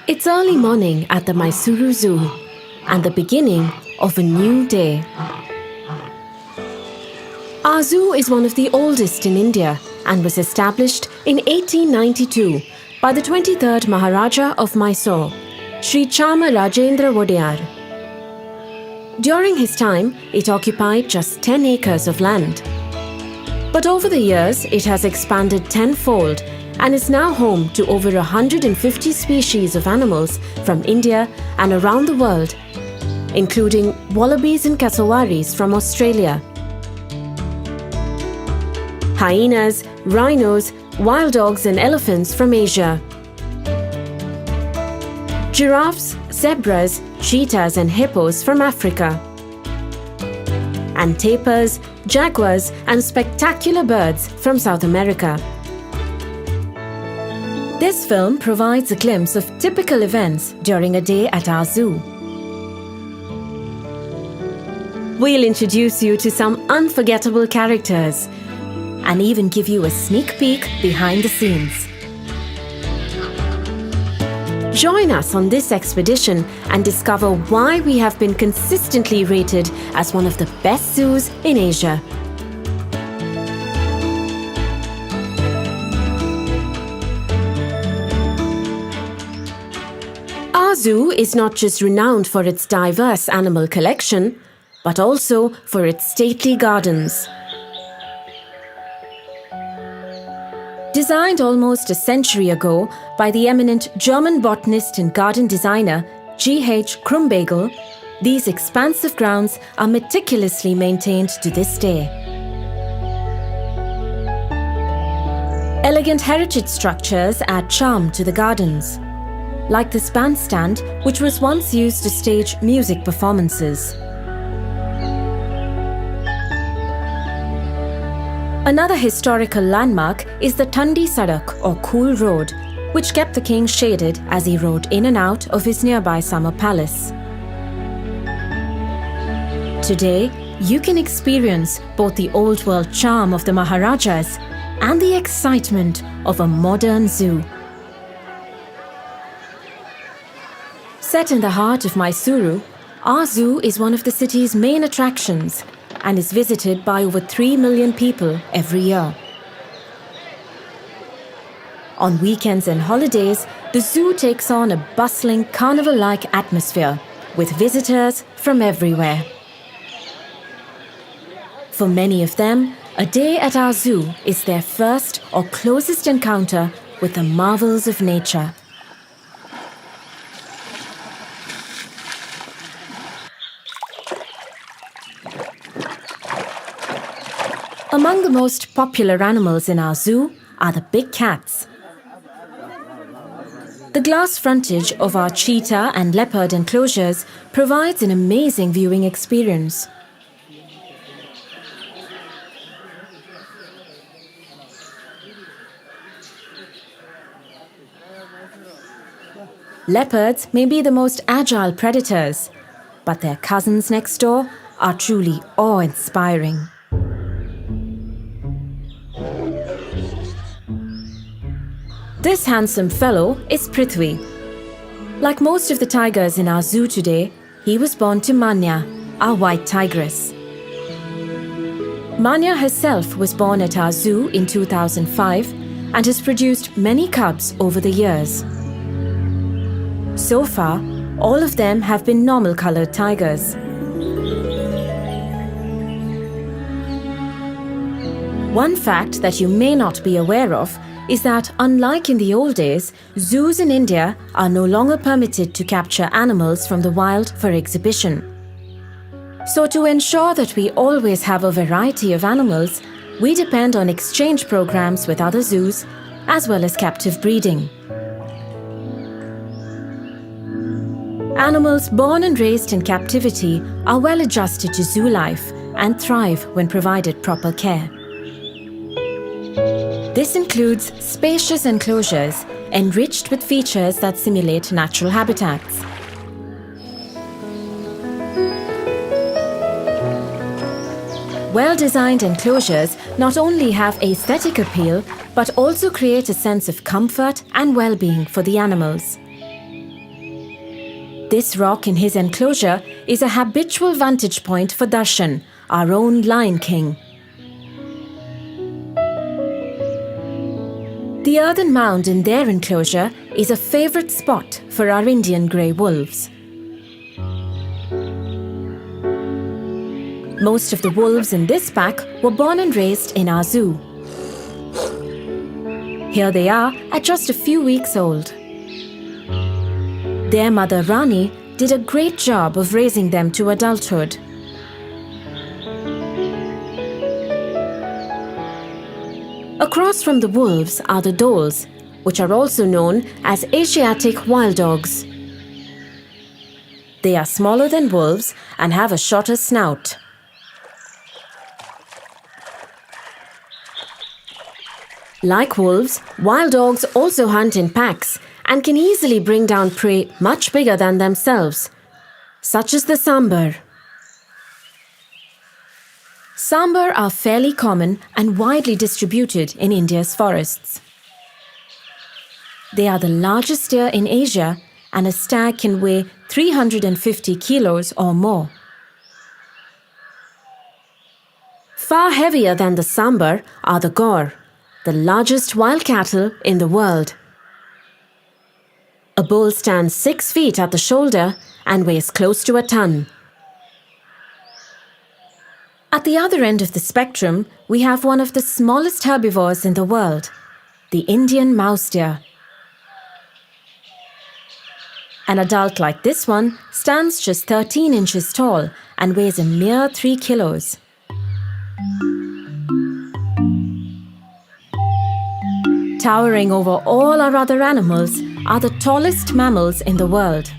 It's early morning at the Mysore Zoo and the beginning of a new day. Our zoo is one of the oldest in India and was established in 1892 by the 23rd Maharaja of Mysore, Sri Chamaragendra Wodeyar. During his time, it occupied just 10 acres of land. But over the years, it has expanded tenfold and is now home to over 150 species of animals from India and around the world, including wallabies and cassowaries from Australia, hyenas, rhinos, wild dogs and elephants from Asia, giraffes, zebras, cheetahs and hippos from Africa, and tapirs, jaguars and spectacular birds from South America. This film provides a glimpse of typical events during a day at our zoo. We'll introduce you to some unforgettable characters and even give you a sneak peek behind the scenes. Join us on this expedition and discover why we have been consistently rated as one of the best zoos in Asia. Our zoo is not just renowned for its diverse animal collection, but also for its stately gardens. Designed almost a century ago by the eminent German botanist and garden designer G.H. Krumbiegel, these expansive grounds are meticulously maintained to this day. Elegant heritage structures add charm to the gardens, like this bandstand, which was once used to stage music performances. Another historical landmark is the Thandi Sadak or Cool Road, which kept the king shaded as he rode in and out of his nearby summer palace. Today, you can experience both the old world charm of the Maharajas and the excitement of a modern zoo. Set in the heart of Mysuru, our zoo is one of the city's main attractions and is visited by over 3 million people every year. On weekends and holidays, the zoo takes on a bustling carnival-like atmosphere with visitors from everywhere. For many of them, a day at our zoo is their first or closest encounter with the marvels of nature. Among the most popular animals in our zoo are the big cats. The glass frontage of our cheetah and leopard enclosures provides an amazing viewing experience. Leopards may be the most agile predators, but their cousins next door are truly awe-inspiring. This handsome fellow is Prithvi. Like most of the tigers in our zoo today, he was born to Manya, our white tigress. Manya herself was born at our zoo in 2005 and has produced many cubs over the years. So far, all of them have been normal-colored tigers. One fact that you may not be aware of is that, unlike in the old days, zoos in India are no longer permitted to capture animals from the wild for exhibition. So to ensure that we always have a variety of animals, we depend on exchange programs with other zoos, as well as captive breeding. Animals born and raised in captivity are well adjusted to zoo life and thrive when provided proper care. This includes spacious enclosures enriched with features that simulate natural habitats. Well-designed enclosures not only have aesthetic appeal, but also create a sense of comfort and well-being for the animals. This rock in his enclosure is a habitual vantage point for Darshan, our own Lion King. The earthen mound in their enclosure is a favourite spot for our Indian grey wolves. Most of the wolves in this pack were born and raised in our zoo. Here they are at just a few weeks old. Their mother Rani did a great job of raising them to adulthood. Across from the wolves are the dholes, which are also known as Asiatic wild dogs. They are smaller than wolves and have a shorter snout. Like wolves, wild dogs also hunt in packs and can easily bring down prey much bigger than themselves, such as the sambar. Sambar are fairly common and widely distributed in India's forests. They are the largest deer in Asia, and a stag can weigh 350 kilos or more. Far heavier than the sambar are the gaur, the largest wild cattle in the world. A bull stands 6 feet at the shoulder and weighs close to a ton. At the other end of the spectrum, we have one of the smallest herbivores in the world, the Indian mouse deer. An adult like this one stands just 13 inches tall and weighs a mere 3 kilos. Towering over all our other animals are the tallest mammals in the world.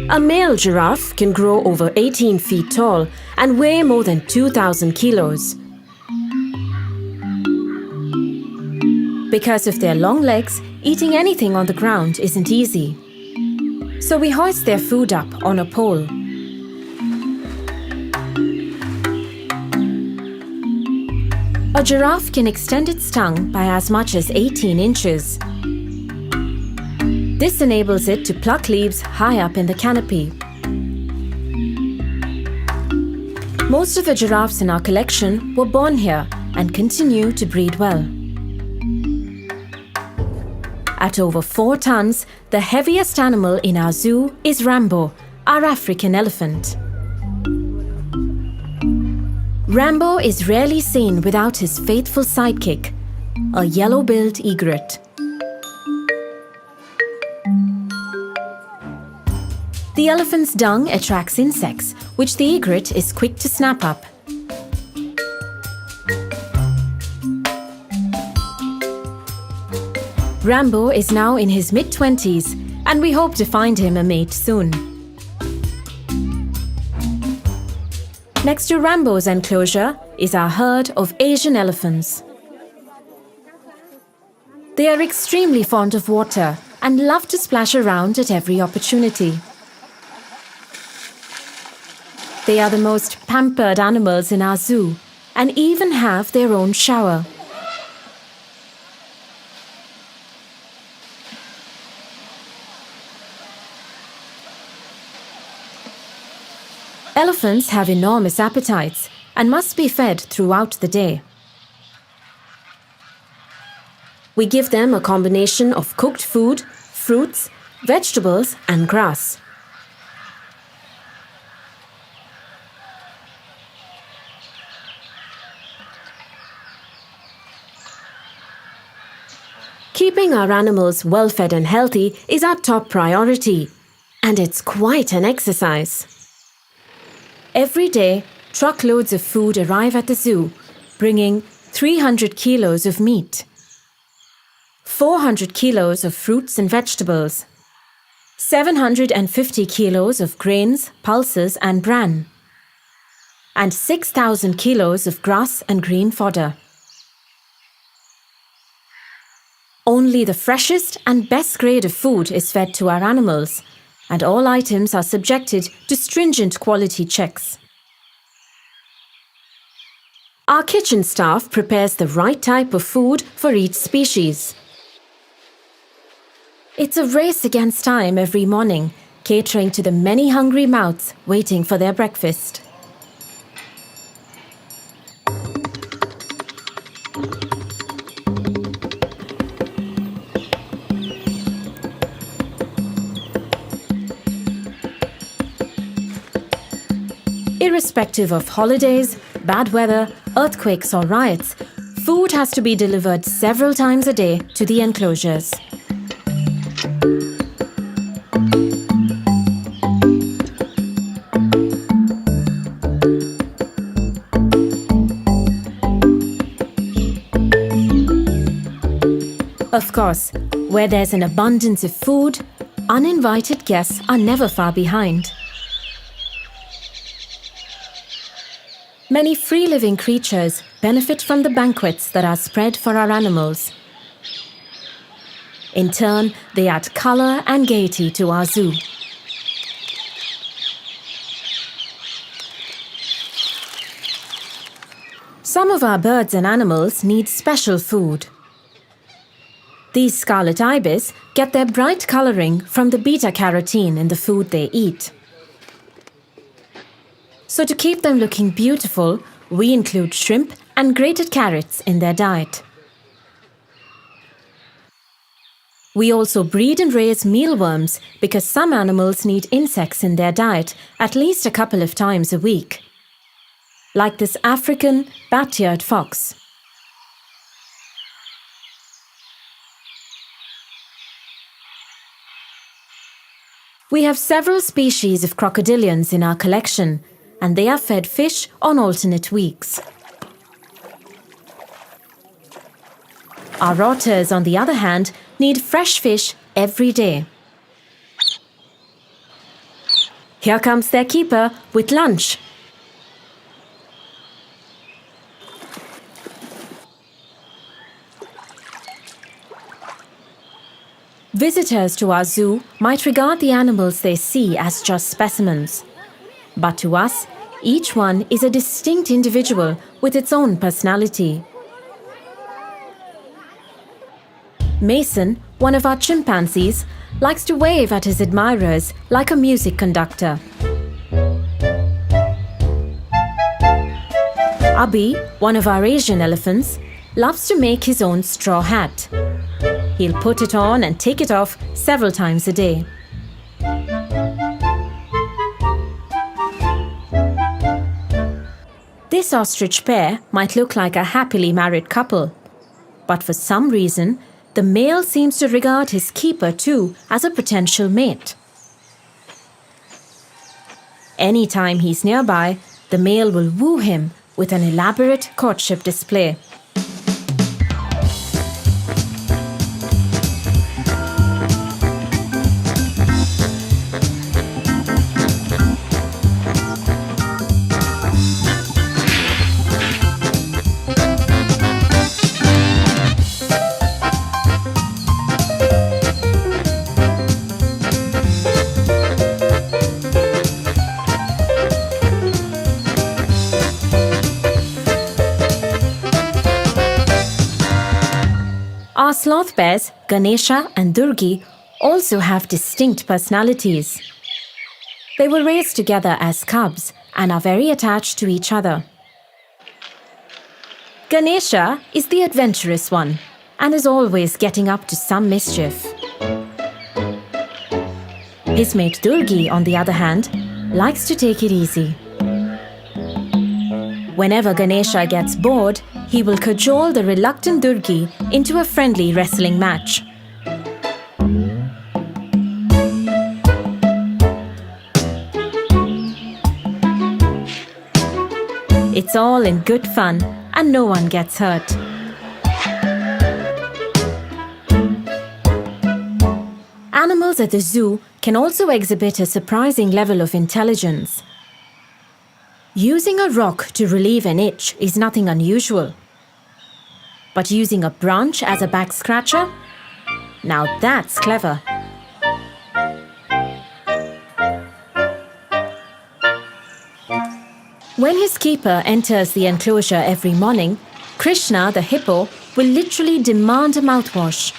A male giraffe can grow over 18 feet tall and weigh more than 2,000 kilos. Because of their long legs, eating anything on the ground isn't easy. So we hoist their food up on a pole. A giraffe can extend its tongue by as much as 18 inches. This enables it to pluck leaves high up in the canopy. Most of the giraffes in our collection were born here and continue to breed well. At over 4 tons, the heaviest animal in our zoo is Rambo, our African elephant. Rambo is rarely seen without his faithful sidekick, a yellow-billed egret. The elephant's dung attracts insects, which the egret is quick to snap up. Rambo is now in his mid-20s, and we hope to find him a mate soon. Next to Rambo's enclosure is our herd of Asian elephants. They are extremely fond of water and love to splash around at every opportunity. They are the most pampered animals in our zoo and even have their own shower. Elephants have enormous appetites and must be fed throughout the day. We give them a combination of cooked food, fruits, vegetables, and grass. Keeping our animals well fed and healthy is our top priority, and it's quite an exercise. Every day, truckloads of food arrive at the zoo, bringing 300 kilos of meat, 400 kilos of fruits and vegetables, 750 kilos of grains, pulses and bran, and 6,000 kilos of grass and green fodder. Only the freshest and best grade of food is fed to our animals, and all items are subjected to stringent quality checks. Our kitchen staff prepares the right type of food for each species. It's a race against time every morning, catering to the many hungry mouths waiting for their breakfast. Irrespective of holidays, bad weather, earthquakes or riots, food has to be delivered several times a day to the enclosures. Of course, where there's an abundance of food, uninvited guests are never far behind. Many free-living creatures benefit from the banquets that are spread for our animals. In turn, they add color and gaiety to our zoo. Some of our birds and animals need special food. These scarlet ibis get their bright coloring from the beta-carotene in the food they eat. So to keep them looking beautiful, we include shrimp and grated carrots in their diet. We also breed and raise mealworms because some animals need insects in their diet at least a couple of times a week, like this African bat-eared fox. We have several species of crocodilians in our collection, and they are fed fish on alternate weeks. Our otters, on the other hand, need fresh fish every day. Here comes their keeper with lunch. Visitors to our zoo might regard the animals they see as just specimens. But to us, each one is a distinct individual with its own personality. Mason, one of our chimpanzees, likes to wave at his admirers like a music conductor. Abhi, one of our Asian elephants, loves to make his own straw hat. He'll put it on and take it off several times a day. This ostrich pair might look like a happily married couple, but for some reason, the male seems to regard his keeper too as a potential mate. Anytime he's nearby, the male will woo him with an elaborate courtship display. Our sloth bears, Ganesha and Durgi, also have distinct personalities. They were raised together as cubs and are very attached to each other. Ganesha is the adventurous one and is always getting up to some mischief. His mate Durgi, on the other hand, likes to take it easy. Whenever Ganesha gets bored, he will cajole the reluctant Durgi into a friendly wrestling match. It's all in good fun and no one gets hurt. Animals at the zoo can also exhibit a surprising level of intelligence. Using a rock to relieve an itch is nothing unusual. But using a branch as a back scratcher? Now that's clever. When his keeper enters the enclosure every morning, Krishna, the hippo, will literally demand a mouthwash.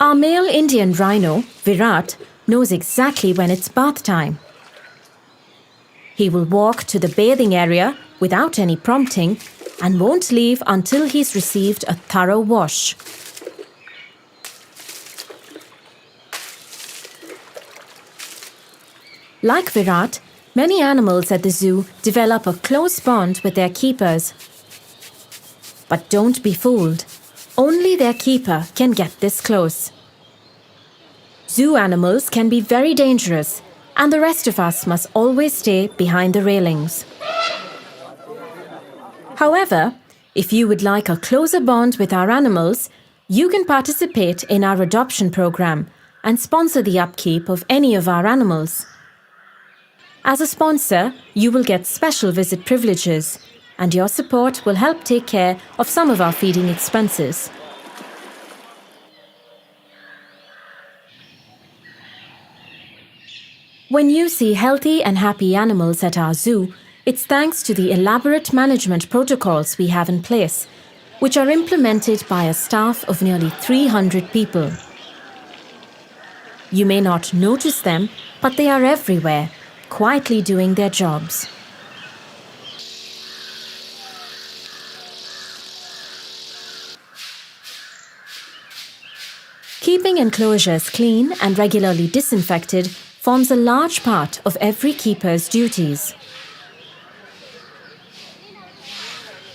Our male Indian rhino, Virat, knows exactly when it's bath time. He will walk to the bathing area without any prompting and won't leave until he's received a thorough wash. Like Virat, many animals at the zoo develop a close bond with their keepers. But don't be fooled. Only their keeper can get this close. Zoo animals can be very dangerous, and the rest of us must always stay behind the railings. However, if you would like a closer bond with our animals, you can participate in our adoption program and sponsor the upkeep of any of our animals. As a sponsor, you will get special visit privileges, and your support will help take care of some of our feeding expenses. When you see healthy and happy animals at our zoo, it's thanks to the elaborate management protocols we have in place, which are implemented by a staff of nearly 300 people. You may not notice them, but they are everywhere, quietly doing their jobs. Keeping enclosures clean and regularly disinfected forms a large part of every keeper's duties.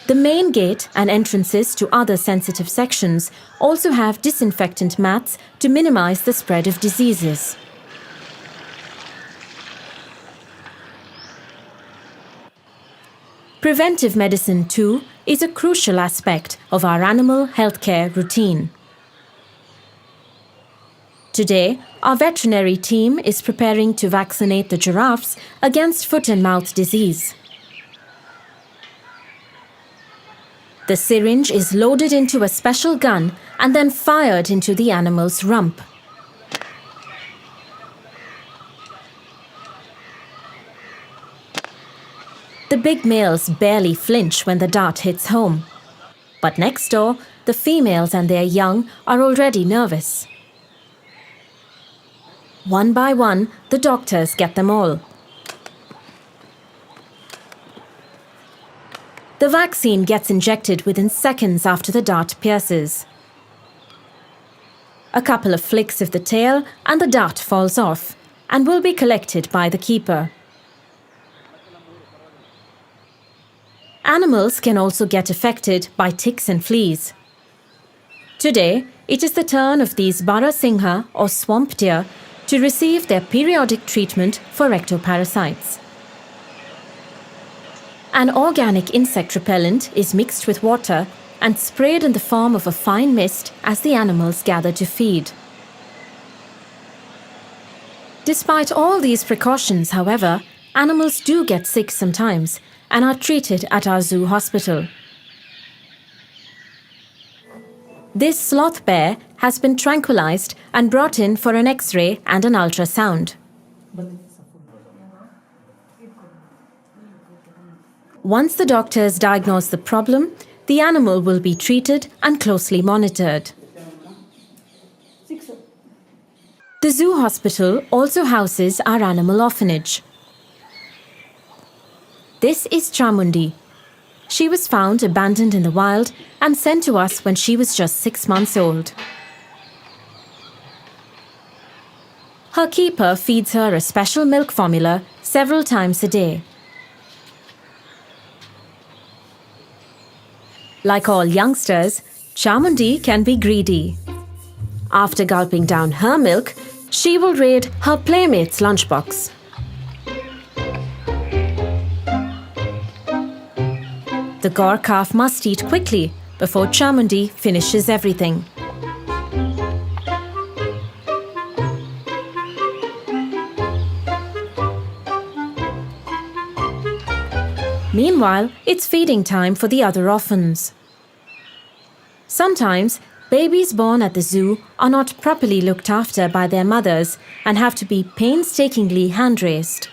The main gate and entrances to other sensitive sections also have disinfectant mats to minimize the spread of diseases. Preventive medicine, too, is a crucial aspect of our animal healthcare routine. Today, our veterinary team is preparing to vaccinate the giraffes against foot and mouth disease. The syringe is loaded into a special gun and then fired into the animal's rump. The big males barely flinch when the dart hits home. But next door, the females and their young are already nervous. One by one, the doctors get them all. The vaccine gets injected within seconds after the dart pierces. A couple of flicks of the tail and the dart falls off and will be collected by the keeper. Animals can also get affected by ticks and fleas. Today, it is the turn of these Barasingha or swamp deer to receive their periodic treatment for ectoparasites. An organic insect repellent is mixed with water and sprayed in the form of a fine mist as the animals gather to feed. Despite all these precautions, however, animals do get sick sometimes and are treated at our zoo hospital. This sloth bear has been tranquilized and brought in for an X-ray and an ultrasound. Once the doctors diagnose the problem, the animal will be treated and closely monitored. The zoo hospital also houses our animal orphanage. This is Chamundi. She was found abandoned in the wild and sent to us when she was just 6 months old. Her keeper feeds her a special milk formula several times a day. Like all youngsters, Chamundi can be greedy. After gulping down her milk, she will raid her playmate's lunchbox. The Gaur calf must eat quickly before Chamundi finishes everything. Meanwhile, it's feeding time for the other orphans. Sometimes, babies born at the zoo are not properly looked after by their mothers and have to be painstakingly hand-raised.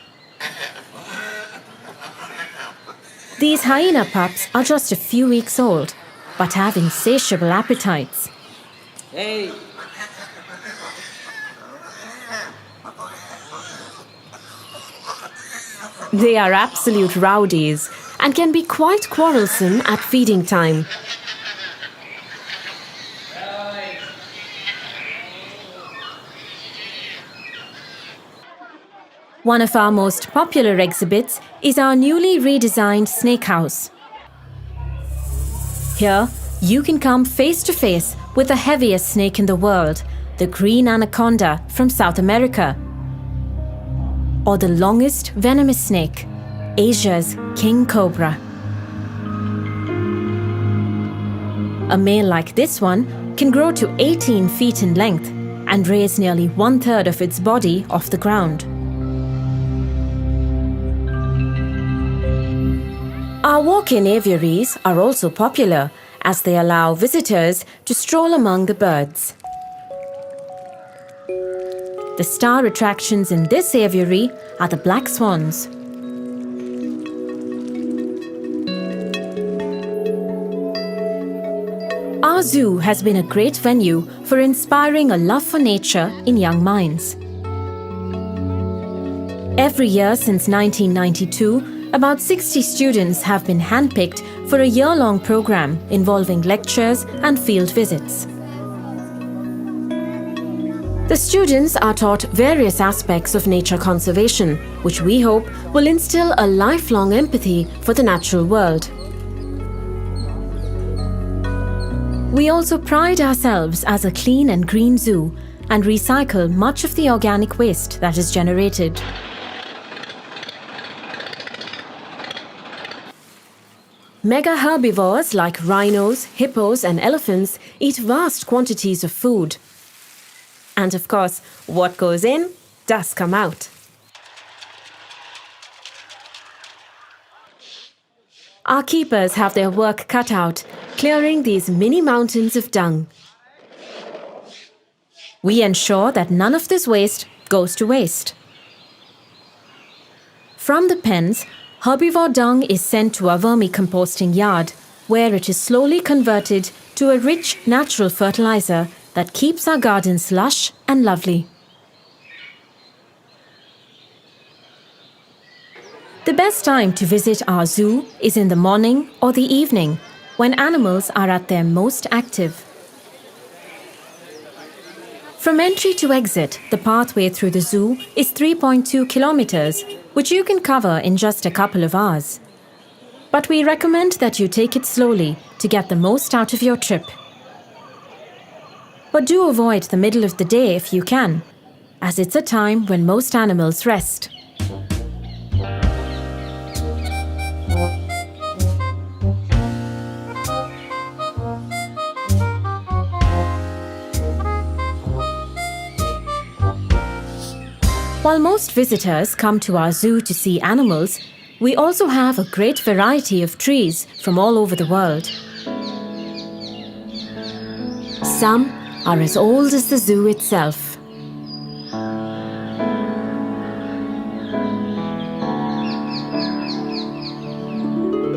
These hyena pups are just a few weeks old, but have insatiable appetites. Hey. They are absolute rowdies and can be quite quarrelsome at feeding time. One of our most popular exhibits is our newly redesigned snake house. Here, you can come face to face with the heaviest snake in the world, the green anaconda from South America, or the longest venomous snake, Asia's king cobra. A male like this one can grow to 18 feet in length and raise nearly 1/3 of its body off the ground. Our walk-in aviaries are also popular as they allow visitors to stroll among the birds. The star attractions in this aviary are the black swans. Our zoo has been a great venue for inspiring a love for nature in young minds. Every year since 1992, about 60 students have been handpicked for a year-long program involving lectures and field visits. The students are taught various aspects of nature conservation, which we hope will instill a lifelong empathy for the natural world. We also pride ourselves as a clean and green zoo and recycle much of the organic waste that is generated. Mega herbivores like rhinos, hippos, and elephants eat vast quantities of food. And of course, what goes in does come out. Our keepers have their work cut out, clearing these mini mountains of dung. We ensure that none of this waste goes to waste. From the pens, herbivore dung is sent to a vermicomposting yard, where it is slowly converted to a rich natural fertilizer that keeps our gardens lush and lovely. The best time to visit our zoo is in the morning or the evening, when animals are at their most active. From entry to exit, the pathway through the zoo is 3.2 kilometers, which you can cover in just a couple of hours. But we recommend that you take it slowly to get the most out of your trip. But do avoid the middle of the day if you can, as it's a time when most animals rest. While most visitors come to our zoo to see animals, we also have a great variety of trees from all over the world. Some are as old as the zoo itself.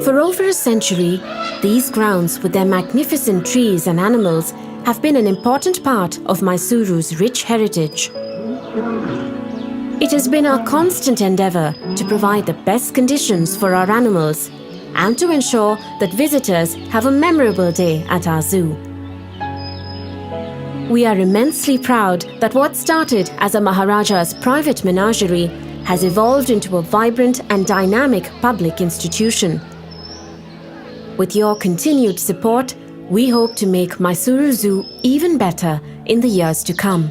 For over a century, these grounds with their magnificent trees and animals have been an important part of Mysore's rich heritage. It has been our constant endeavour to provide the best conditions for our animals and to ensure that visitors have a memorable day at our zoo. We are immensely proud that what started as a Maharaja's private menagerie has evolved into a vibrant and dynamic public institution. With your continued support, we hope to make Mysore Zoo even better in the years to come.